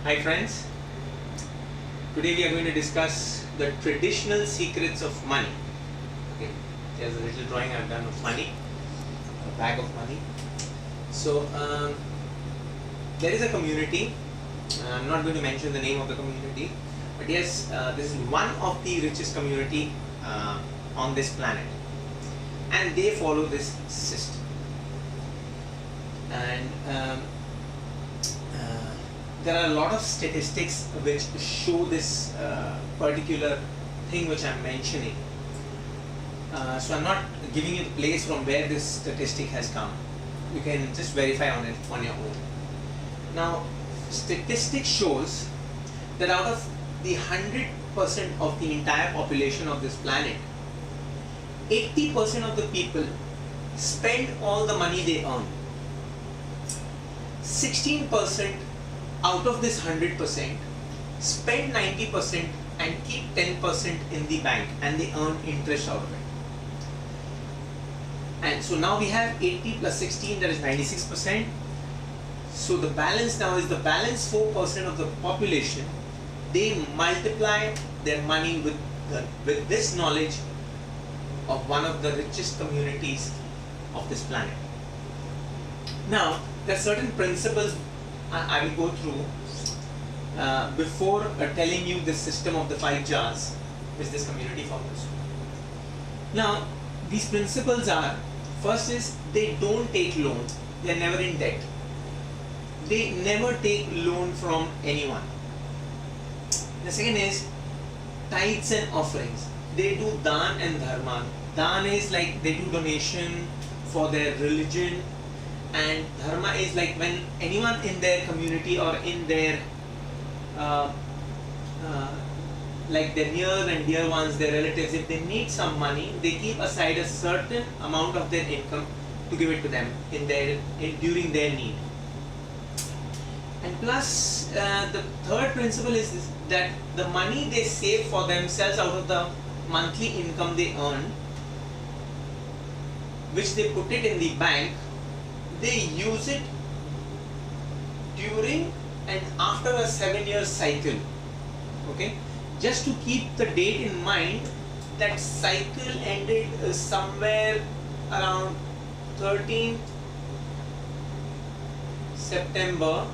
Hi friends, today we are going to discuss the traditional secrets of money. Okay, there's a little drawing I've done of money, a bag of money. So there is a community, I'm not going to mention the name of the community, but yes, this is one of the richest community on this planet, and they follow this system. And there are a lot of statistics which show this particular thing which I'm mentioning. So I'm not giving you the place from where this statistic has come. You can just verify on it on your own. Now, statistics shows that out of the 100% of the entire population of this planet, 80% of the people spend all the money they earn. 16% out of this 100% spend 90% and keep 10% in the bank, and they earn interest out of it. And so now we have 80 plus 16, that is 96%. So the balance now is the balance 4% of the population. They multiply their money with this knowledge of one of the richest communities of this planet. Now there are certain principles I will go through before telling you the system of the 5 jars which this community follows. Now these principles are, first is they don't take loan, they are never in debt. They never take loan from anyone. The second is tithes and offerings. They do dan and dharma. Dan is like they do donation for their religion, and dharma is like when anyone in their community or in their like their near and dear ones, their relatives, if they need some money, they keep aside a certain amount of their income to give it to them during their need. And plus the third principle is this, that the money they save for themselves out of the monthly income they earn, which they put it in the bank, they use it during and after a 7-year cycle. Okay, just to keep the date in mind, that cycle ended somewhere around 13th September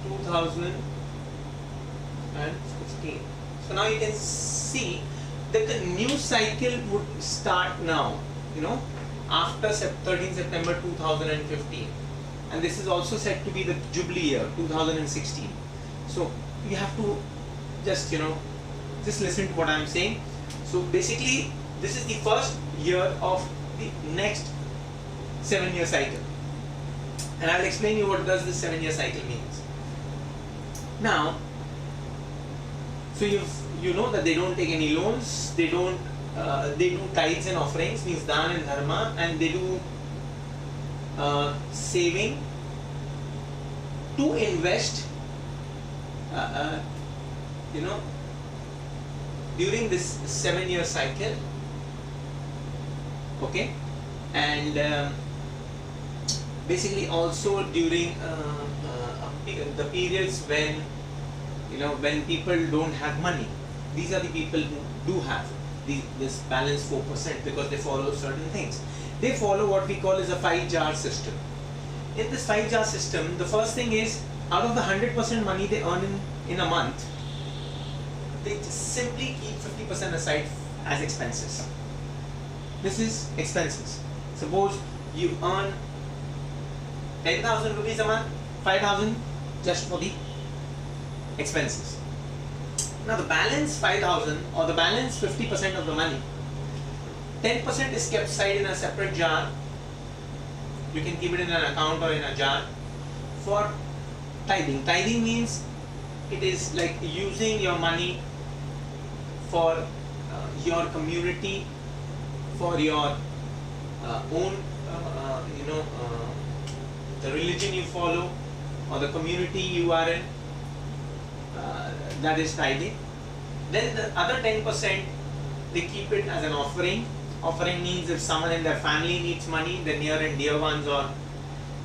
2016. So now you can see that the new cycle would start now, after 13 September 2015, and this is also said to be the Jubilee year 2016. So you have to just just listen to what I am saying. So basically this is the first year of the next 7-year cycle, and I will explain you what does this 7-year cycle means. Now, so you know that they don't take any loans, they do tithes and offerings, means dan and dharma, and they do saving to invest during this 7-year cycle. Okay, and basically also during the periods when when people don't have money. These are the people who do have this balance 4%, because they follow certain things. They follow what we call as a 5-jar system. In this 5-jar system, the first thing is, out of the 100% money they earn in a month, they simply keep 50% aside as expenses. This is expenses. Suppose you earn 10,000 rupees a month, 5,000 just for the expenses. Now the balance 5,000, or the balance 50% of the money, 10% is kept aside in a separate jar. You can keep it in an account or in a jar for tithing. Tithing means it is like using your money for your community, for your own the religion you follow or the community you are in. That is tithing. Then the other 10%, they keep it as an offering. Offering means if someone in their family needs money, the near and dear ones, or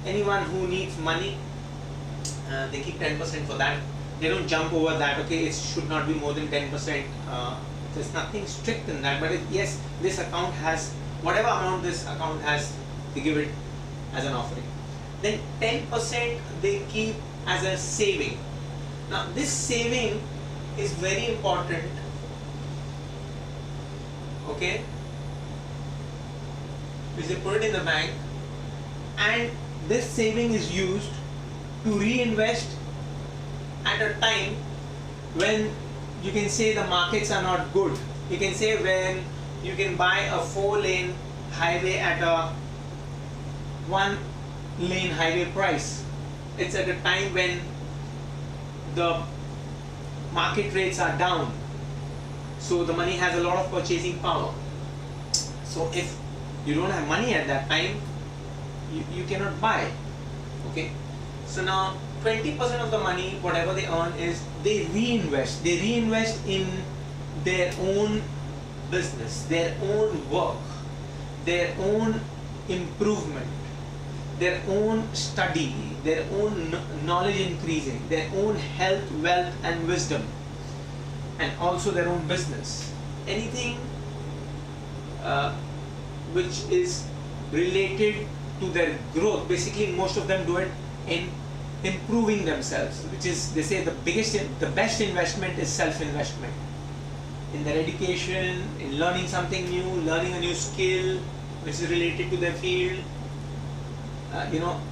anyone who needs money, they keep 10% for that. They don't jump over that. Okay, it should not be more than 10%. There's nothing strict in that, but yes, this account has whatever amount this account has, they give it as an offering. Then 10% they keep as a saving. Now this saving is very important. Okay, which they put it in the bank, and this saving is used to reinvest at a time when you can say the markets are not good. You can say when you can buy a 4-lane highway at a 1-lane highway price. It's at a time when the market rates are down, so the money has a lot of purchasing power. So if you don't have money at that time, you cannot buy. Okay, so now 20% of the money, whatever they earn, is they reinvest. They reinvest in their own business, their own work, their own improvement, their own study, their own knowledge increasing, their own health, wealth and wisdom, and also their own business. Anything which is related to their growth. Basically, most of them do it in improving themselves, which is, they say, the best investment is self-investment. In their education, in learning something new, learning a new skill which is related to their field,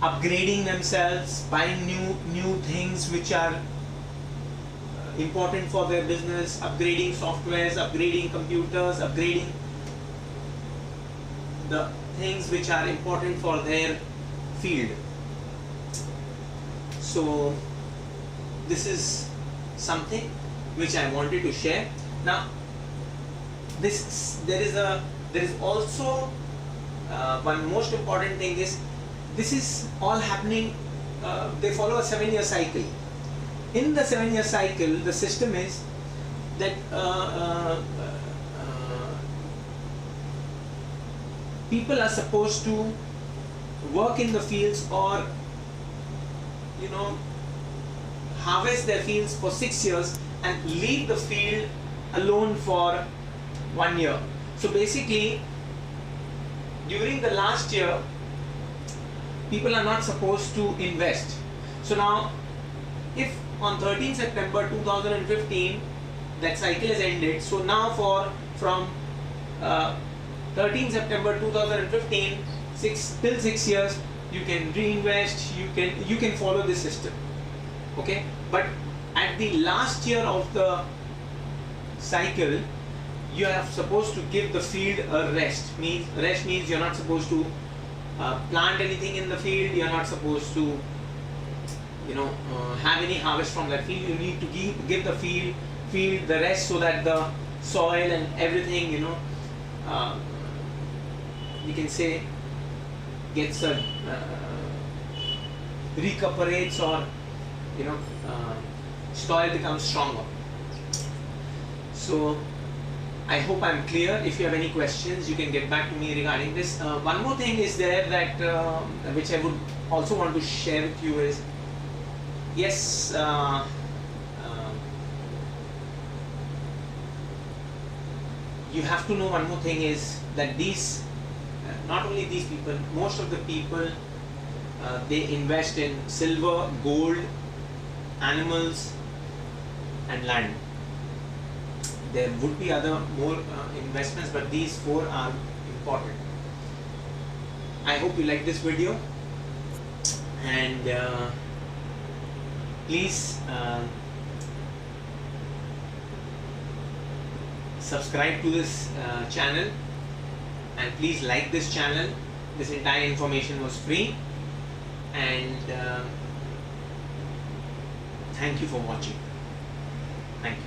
upgrading themselves, buying new things which are important for their business, upgrading softwares, upgrading computers, upgrading the things which are important for their field. So this is something which I wanted to share. Now there is also one most important thing is, this is all happening, they follow a 7-year cycle. In the 7-year cycle, the system is that people are supposed to work in the fields or harvest their fields for 6 years and leave the field alone for 1 year. So basically, during the last year, people are not supposed to invest. So now, if on 13 September 2015 that cycle has ended, so now from 13 September 2015 till 6 years, you can reinvest, you can follow this system. Okay, but at the last year of the cycle, you are supposed to give the field a rest. Rest means you're not supposed to plant anything in the field, you're not supposed to have any harvest from that field. You need to give the field the rest, so that the soil and everything you can say gets recuperates, or soil becomes stronger. So I hope I'm clear. If you have any questions, you can get back to me regarding this. One more thing is there that which I would also want to share with you is, yes, you have to know one more thing is that these, not only these people, most of the people, they invest in silver, gold, animals and land. There would be other more investments, but these 4 are important. I hope you like this video, and please subscribe to this channel, and please like this channel. This entire information was free, and thank you for watching. Thank you.